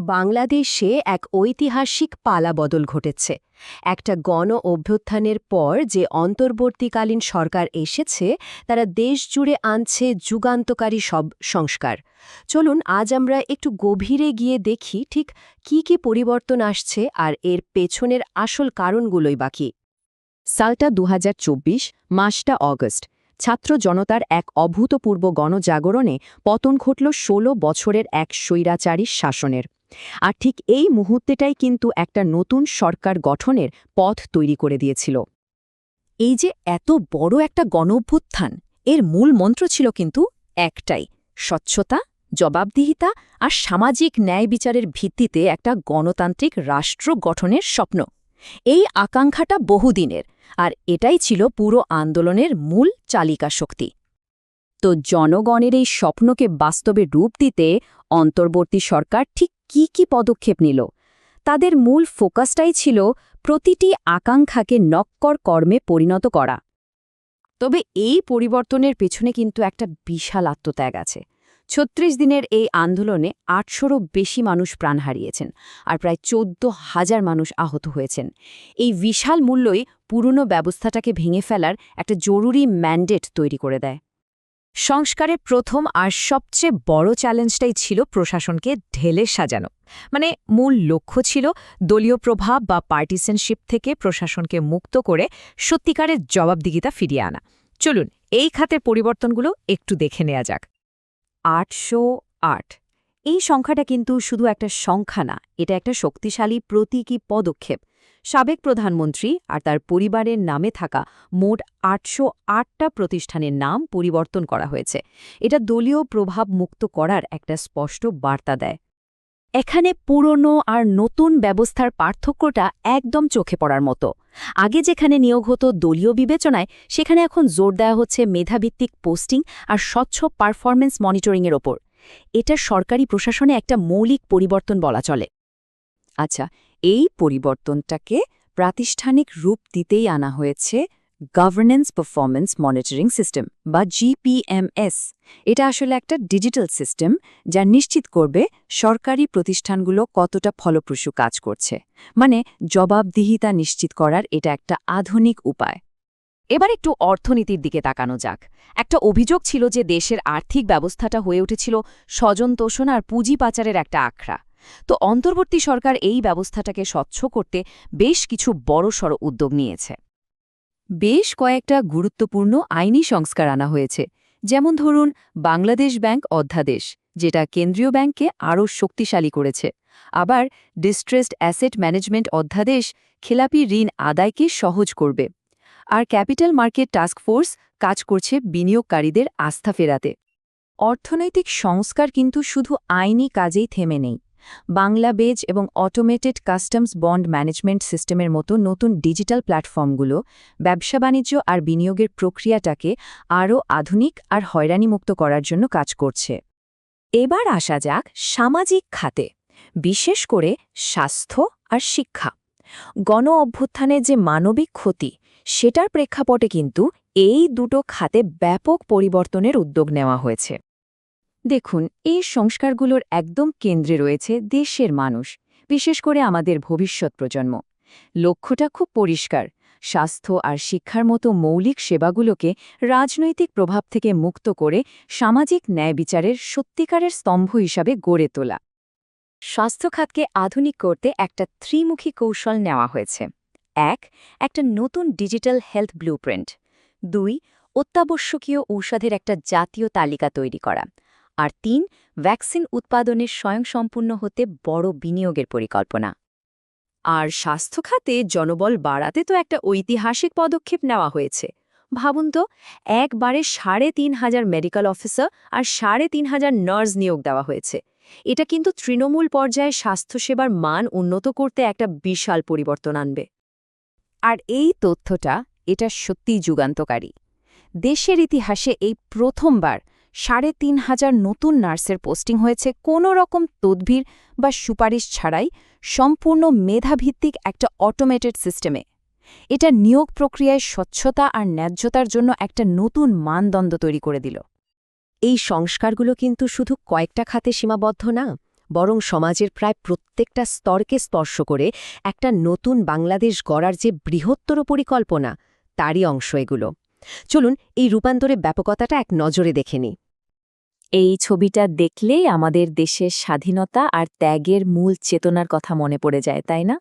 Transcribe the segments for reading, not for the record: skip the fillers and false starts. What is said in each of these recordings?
বাংলাদেশে এক ঐতিহাসিক পালাবদল ঘটেছে। একটা গণ অভ্যুত্থানের পর যে অন্তর্বর্তীকালীন সরকার এসেছে তারা দেশ জুড়ে আনছে যুগান্তকারী সব সংস্কার। চলুন আজ আমরা একটু গভীরে গিয়ে দেখি ঠিক কি পরিবর্তন আসছে আর এর পেছনের আসল কারণগুলোই বাকি। সালটা ২০২৪, মাসটা অগস্ট। ছাত্র জনতার এক অভূতপূর্ব গণজাগরণে পতন ঘটল ১৬ বছরের এক স্বৈরাচারী শাসনের। আর ঠিক এই মুহূর্তেটাই কিন্তু একটা নতুন সরকার গঠনের পথ তৈরি করে দিয়েছিল। এই যে এত বড় একটা গণঅভ্যুত্থান, এর মূল মন্ত্র ছিল কিন্তু একটাই: স্বচ্ছতা, জবাবদিহিতা আর সামাজিক ন্যায় বিচারের ভিত্তিতে একটা গণতান্ত্রিক রাষ্ট্র গঠনের স্বপ্ন। এই আকাঙ্ক্ষাটা বহুদিনের, আর এটাই ছিল পুরো আন্দোলনের মূল চালিকা শক্তি। তো জনগণের এই স্বপ্নকে বাস্তবে রূপ দিতে অন্তর্বর্তী সরকার ঠিক কি পদক্ষেপ নিল? তাদের মূল ফোকাসটাই ছিল প্রতিটি আকাঙ্ক্ষাকে নক্কর কর্মে পরিণত করা। তবে এই পরিবর্তনের পেছনে কিন্তু একটা বিশাল আত্মত্যাগ আছে। ৩৬ দিনের এই আন্দোলনে ৮০০রও বেশি মানুষ প্রাণ হারিয়েছেন আর প্রায় ১৪,০০০ মানুষ আহত হয়েছেন। এই বিশাল মূল্যই পুরনো ব্যবস্থাটাকে ভেঙে ফেলার একটা জরুরি ম্যান্ডেট তৈরি করে দেয়। সংস্কারের প্রথম আর সবচেয়ে বড় চ্যালেঞ্জটাই ছিল প্রশাসনকে ঢেলে সাজানো। মূল লক্ষ্য ছিল দলীয় প্রভাব বা পার্টিসানশিপ থেকে প্রশাসনকে মুক্ত করে সত্যিকারের জবাবদিহিতা ফিরিয়ে আনা। চলুন এই খাতের পরিবর্তনগুলো একটু দেখে নেওয়া যাক। ৮০৮, এই সংখ্যাটা কিন্তু শুধু একটা সংখ্যা না, এটা একটা শক্তিশালী প্রতীকী পদক্ষেপ। সাবেক প্রধানমন্ত্রী আর তার পরিবারের নামে থাকা মোট ৮০৮টা প্রতিষ্ঠানের নাম পরিবর্তন করা হয়েছে। এটা দলীয় প্রভাব মুক্ত করার একটা স্পষ্ট বার্তা দেয়। এখানে পুরনো আর নতুন ব্যবস্থার পার্থক্যটা একদম চোখে পড়ার মতো। আগে যেখানে নিয়োগ হতো দলীয় বিবেচনায়, সেখানে এখন জোর দেওয়া হচ্ছে মেধাভিত্তিক পোস্টিং আর স্বচ্ছ পারফরমেন্স মনিটরিংয়ের ওপর। এটা সরকারি প্রশাসনে একটা মৌলিক পরিবর্তন বলা চলে। আচ্ছা, এই পরিবর্তনটাকে প্রাতিষ্ঠানিক রূপ দিতেই আনা হয়েছে গভর্নেন্স পারফরমেন্স মনিটরিং সিস্টেম বা জিপিএমএস। এটা আসলে একটা ডিজিটাল সিস্টেম যা নিশ্চিত করবে সরকারি প্রতিষ্ঠানগুলো কতটা ফলপ্রসূ কাজ করছে। জবাবদিহিতা নিশ্চিত করার এটা একটা আধুনিক উপায়। এবার একটু অর্থনীতির দিকে তাকানো যাক। একটা অভিযোগ ছিল যে দেশের আর্থিক ব্যবস্থাটা হয়ে উঠেছিল স্বজনতোষণ আর পুঁজি পাচারের একটা আখড়া। তো অন্তর্বর্তী সরকার এই ব্যবস্থাটাকে স্বচ্ছ করতে বেশ কিছু বড়সড় উদ্যোগ নিয়েছে। বেশ কয়েকটা গুরুত্বপূর্ণ আইনি সংস্কার আনা হয়েছে, যেমন ধরুন বাংলাদেশ ব্যাংক অধ্যাদেশ, যেটা কেন্দ্রীয় ব্যাংককে আরও শক্তিশালী করেছে। আবার ডিস্ট্রেসড অ্যাসেট ম্যানেজমেন্ট অধ্যাদেশ খেলাপি ঋণ আদায়কে সহজ করবে। আর ক্যাপিটাল মার্কেট টাস্ক ফোর্স কাজ করছে বিনিয়োগকারীদের আস্থা ফেরাতে। অর্থনৈতিক সংস্কার কিন্তু শুধু আইনি কাজেই থেমে নেই। বাংলা বেজ এবং অটোমেটেড কাস্টমস বন্ড ম্যানেজমেন্ট সিস্টেমের মতো নতুন ডিজিটাল প্ল্যাটফর্মগুলো ব্যবসা বাণিজ্য আর বিনিয়োগের প্রক্রিয়াটাকে আরও আধুনিক আর হয়রানিমুক্ত করার জন্য কাজ করছে। এবার আসা যাক সামাজিক খাতে, বিশেষ করে স্বাস্থ্য আর শিক্ষা। গণ অভ্যুত্থানের যে মানবিক ক্ষতি, সেটার প্রেক্ষাপটে কিন্তু এই দুটো খাতে ব্যাপক পরিবর্তনের উদ্যোগ নেওয়া হয়েছে। দেখুন, এই সংস্কারগুলোর একদম কেন্দ্রে রয়েছে দেশের মানুষ, বিশেষ করে আমাদের ভবিষ্যৎ প্রজন্ম। লক্ষ্যটা খুব পরিষ্কার: স্বাস্থ্য আর শিক্ষার মতো মৌলিক সেবাগুলোকে রাজনৈতিক প্রভাব থেকে মুক্ত করে সামাজিক ন্যায় বিচারের সত্যিকারের স্তম্ভ হিসাবে গড়ে তোলা। স্বাস্থ্য খাতকে আধুনিক করতে একটা ত্রিমুখী কৌশল নেওয়া হয়েছে। একটা নতুন ডিজিটাল হেলথ ব্লুপ্রিন্ট। ২, অত্যাবশ্যকীয় ঔষধের একটা জাতীয় তালিকা তৈরি করা। আর ৩, ভ্যাকসিন উৎপাদনের স্বয়ংসম্পূর্ণ হতে বড় বিনিয়োগের পরিকল্পনা। আর স্বাস্থ্য খাতে জনবল বাড়াতে তো একটা ঐতিহাসিক পদক্ষেপ নেওয়া হয়েছে। ভাবুন তো, একবারে ৩,৫০০ মেডিকেল অফিসার আর ৩,৫০০ নার্স নিয়োগ দেওয়া হয়েছে। এটা কিন্তু তৃণমূল পর্যায়ে স্বাস্থ্যসেবার মান উন্নত করতে একটা বিশাল পরিবর্তন আনবে। আর এই তথ্যটা, এটা সত্যিই যুগান্তকারী। দেশের ইতিহাসে এই প্রথমবার ৩,৫০০ নতুন নার্সের পোস্টিং হয়েছে কোনো রকম তদবির বা সুপারিশ ছাড়াই, সম্পূর্ণ মেধাভিত্তিক একটা অটোমেটেড সিস্টেমে। এটা নিয়োগ প্রক্রিয়ায় স্বচ্ছতা আর ন্যায্যতার জন্য একটা নতুন মানদণ্ড তৈরি করে দিল। এই সংস্কারগুলো কিন্তু শুধু কয়েকটা খাতে সীমাবদ্ধ না, বরং সমাজের প্রায় প্রত্যেকটা স্তরকে স্পর্শ করে একটা নতুন বাংলাদেশ গড়ার যে বৃহত্তর পরিকল্পনা, তারই অংশ এগুলো। চলুন এই রূপান্তরের ব্যাপকতাটা এক নজরে দেখে নিই। এই ছবিটা দেখলেই আমাদের দেশের স্বাধীনতা আর ত্যাগের মূল চেতনার কথা মনে পড়ে যায়, তাই না?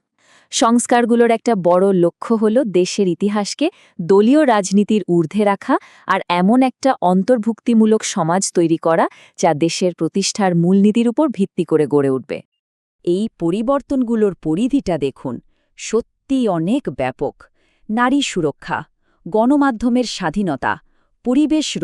সংস্কারগুলোর একটা বড় লক্ষ্য হল দেশের ইতিহাসকে দলীয় রাজনীতির ঊর্ধ্বে রাখা আর এমন একটা অন্তর্ভুক্তিমূলক সমাজ তৈরি করা যা দেশের প্রতিষ্ঠার মূলনীতির উপর ভিত্তি করে গড়ে উঠবে। এই পরিবর্তনগুলোর পরিধিটা দেখুন, সত্যিই অনেক ব্যাপক। নারী সুরক্ষা, গণমাধ্যমের স্বাধীনতা, পরিবেশ